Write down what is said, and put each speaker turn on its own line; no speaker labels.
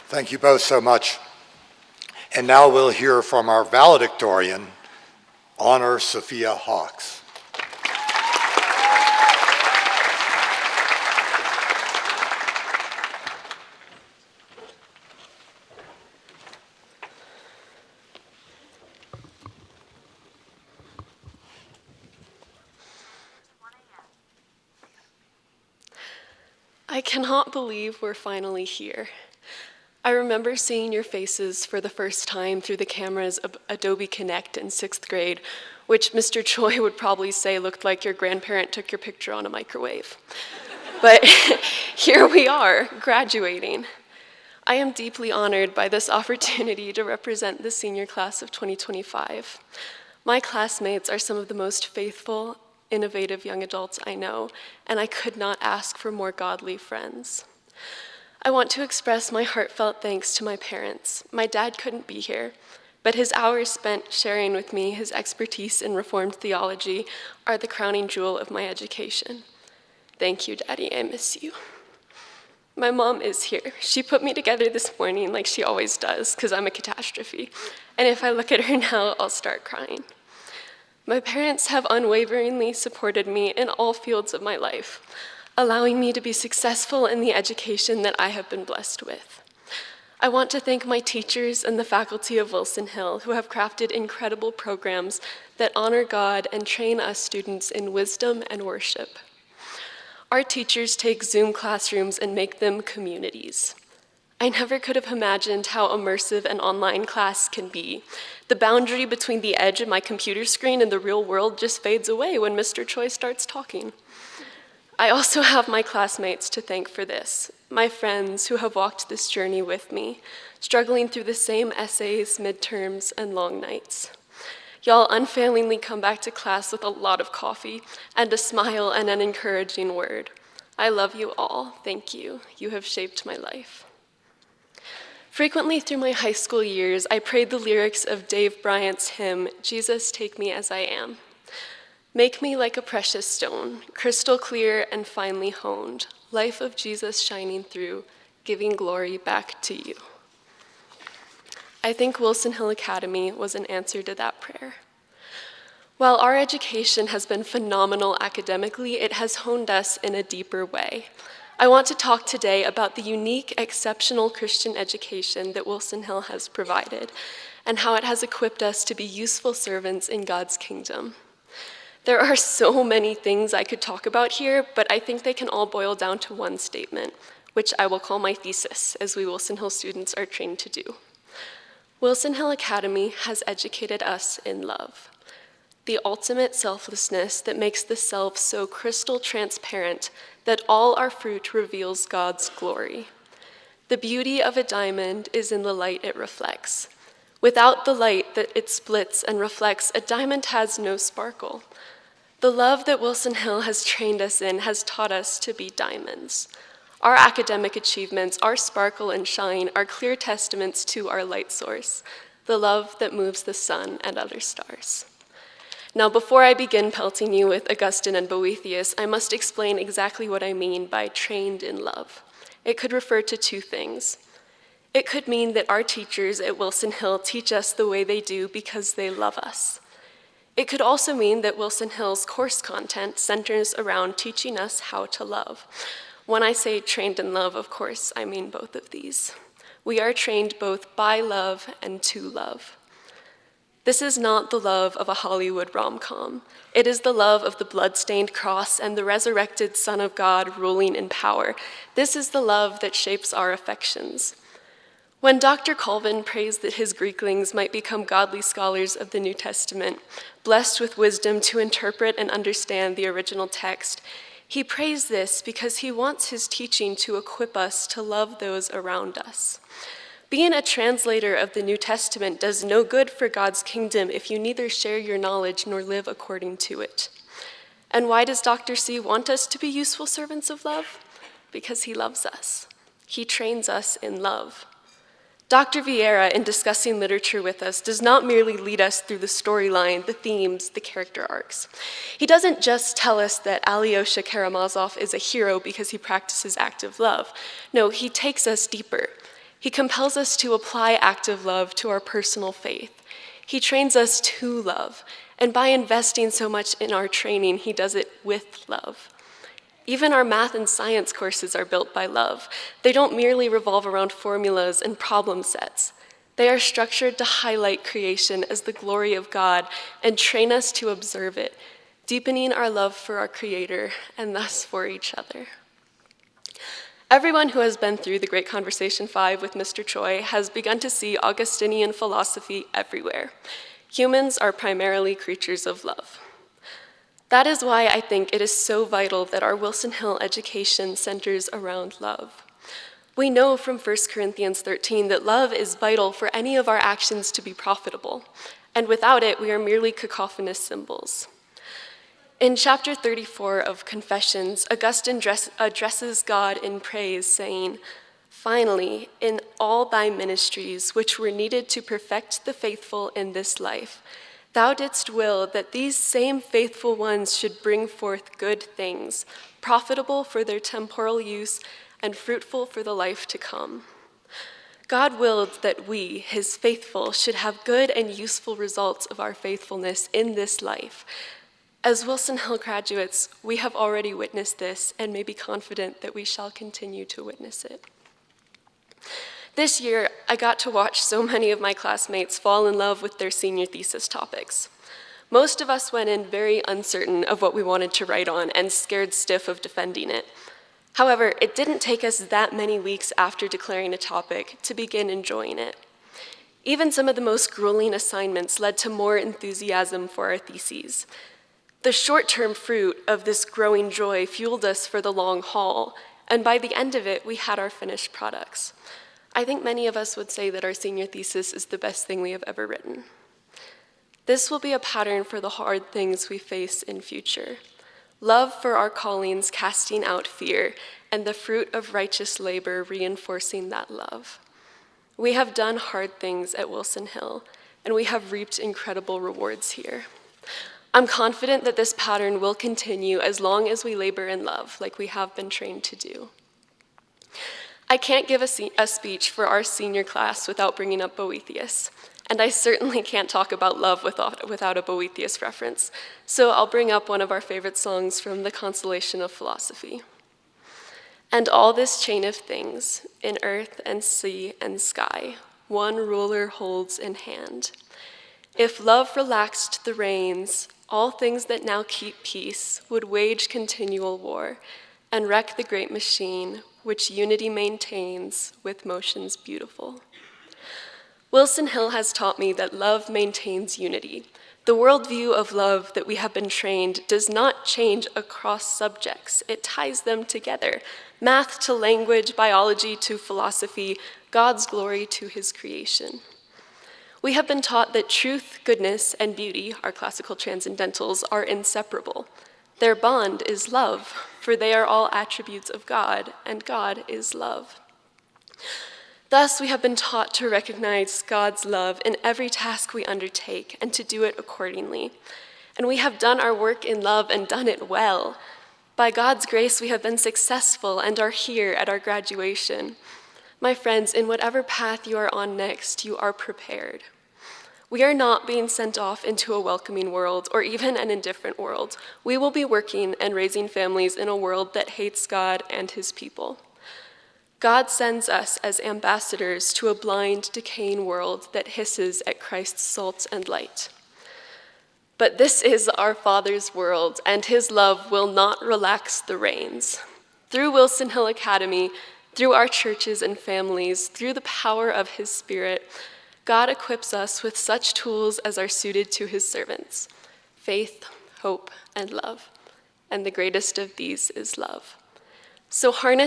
Thank you both so much. And now we'll hear from our valedictorian, Honor Sophia Hawks.
I cannot believe we're finally here. I remember seeing your faces for the first time through the cameras of Adobe Connect in 6th grade, which Mr. Choi would probably say looked like your grandparent took your picture on a microwave. But here we are, graduating. I am deeply honored by this opportunity to represent the senior class of 2025. My classmates are some of the most faithful, innovative young adults I know, and I could not ask for more godly friends. I want to express my heartfelt thanks to my parents. My dad couldn't be here, but his hours spent sharing with me his expertise in Reformed theology are the crowning jewel of my education. Thank you, Daddy, I miss you. My mom is here. She put me together this morning like she always does, because I'm a catastrophe. And if I look at her now, I'll start crying. My parents have unwaveringly supported me in all fields of my life, allowing me to be successful in the education that I have been blessed with. I want to thank my teachers and the faculty of Wilson Hill who have crafted incredible programs that honor God and train us students in wisdom and worship. Our teachers take Zoom classrooms and make them communities. I never could have imagined how immersive an online class can be. The boundary between the edge of my computer screen and the real world just fades away when Mr. Choi starts talking. I also have my classmates to thank for this, my friends who have walked this journey with me, struggling through the same essays, midterms, and long nights. Y'all unfailingly come back to class with a lot of coffee and a smile and an encouraging word. I love you all. Thank you. You have shaped my life. Frequently through my high school years, I prayed the lyrics of Dave Bryant's hymn, Jesus, Take Me As I Am. Make me like a precious stone, crystal clear and finely honed, life of Jesus shining through, giving glory back to you. I think Wilson Hill Academy was an answer to that prayer. While our education has been phenomenal academically, it has honed us in a deeper way. I want to talk today about the unique, exceptional Christian education that Wilson Hill has provided and how it has equipped us to be useful servants in God's kingdom. There are so many things I could talk about here, but I think they can all boil down to one statement, which I will call my thesis, as we Wilson Hill students are trained to do. Wilson Hill Academy has educated us in love, the ultimate selflessness that makes the self so crystal transparent that all our fruit reveals God's glory. The beauty of a diamond is in the light it reflects. Without the light that it splits and reflects, a diamond has no sparkle. The love that Wilson Hill has trained us in has taught us to be diamonds. Our academic achievements, our sparkle and shine, are clear testaments to our light source, the love that moves the sun and other stars. Now, before I begin pelting you with Augustine and Boethius, I must explain exactly what I mean by trained in love. It could refer to two things. It could mean that our teachers at Wilson Hill teach us the way they do because they love us. It could also mean that Wilson Hill's course content centers around teaching us how to love. When I say trained in love, of course, I mean both of these. We are trained both by love and to love. This is not the love of a Hollywood rom-com. It is the love of the blood-stained cross and the resurrected Son of God ruling in power. This is the love that shapes our affections. When Dr. Colvin prays that his Greeklings might become godly scholars of the New Testament, blessed with wisdom to interpret and understand the original text, he prays this because he wants his teaching to equip us to love those around us. Being a translator of the New Testament does no good for God's kingdom if you neither share your knowledge nor live according to it. And why does Dr. C want us to be useful servants of love? Because he loves us. He trains us in love. Dr. Vieira, in discussing literature with us, does not merely lead us through the storyline, the themes, the character arcs. He doesn't just tell us that Alyosha Karamazov is a hero because he practices active love. No, he takes us deeper. He compels us to apply active love to our personal faith. He trains us to love, and by investing so much in our training, he does it with love. Even our math and science courses are built by love. They don't merely revolve around formulas and problem sets. They are structured to highlight creation as the glory of God and train us to observe it, deepening our love for our Creator and thus for each other. Everyone who has been through the Great Conversation 5 with Mr. Choi has begun to see Augustinian philosophy everywhere. Humans are primarily creatures of love. That is why I think it is so vital that our Wilson Hill education centers around love. We know from 1 Corinthians 13 that love is vital for any of our actions to be profitable, and without it, we are merely cacophonous symbols. In chapter 34 of Confessions, Augustine addresses God in praise, saying, "Finally, in all thy ministries, which were needed to perfect the faithful in this life, thou didst will that these same faithful ones should bring forth good things, profitable for their temporal use and fruitful for the life to come." God willed that we, his faithful, should have good and useful results of our faithfulness in this life. As Wilson Hill graduates, we have already witnessed this and may be confident that we shall continue to witness it. This year, I got to watch so many of my classmates fall in love with their senior thesis topics. Most of us went in very uncertain of what we wanted to write on and scared stiff of defending it. However, it didn't take us that many weeks after declaring a topic to begin enjoying it. Even some of the most grueling assignments led to more enthusiasm for our theses. The short-term fruit of this growing joy fueled us for the long haul, and by the end of it, we had our finished products. I think many of us would say that our senior thesis is the best thing we have ever written. This will be a pattern for the hard things we face in future. Love for our callings casting out fear, and the fruit of righteous labor reinforcing that love. We have done hard things at Wilson Hill, and we have reaped incredible rewards here. I'm confident that this pattern will continue as long as we labor in love, like we have been trained to do. I can't give a speech for our senior class without bringing up Boethius, and I certainly can't talk about love without a Boethius reference, so I'll bring up one of our favorite songs from The Consolation of Philosophy. "And all this chain of things, in earth and sea and sky, one ruler holds in hand. If love relaxed the reins, all things that now keep peace would wage continual war and wreck the great machine which unity maintains with motions beautiful." Wilson Hill has taught me that love maintains unity. The worldview of love that we have been trained does not change across subjects. It ties them together. Math to language, biology to philosophy, God's glory to his creation. We have been taught that truth, goodness, and beauty, our classical transcendentals, are inseparable. Their bond is love, for they are all attributes of God, and God is love. Thus, we have been taught to recognize God's love in every task we undertake and to do it accordingly. And we have done our work in love and done it well. By God's grace, we have been successful and are here at our graduation. My friends, in whatever path you are on next, you are prepared. We are not being sent off into a welcoming world or even an indifferent world. We will be working and raising families in a world that hates God and his people. God sends us as ambassadors to a blind, decaying world that hisses at Christ's salt and light. But this is our Father's world, and his love will not relax the reins. Through Wilson Hill Academy, through our churches and families, through the power of his Spirit, God equips us with such tools as are suited to his servants: faith, hope, and love. And the greatest of these is love. So harness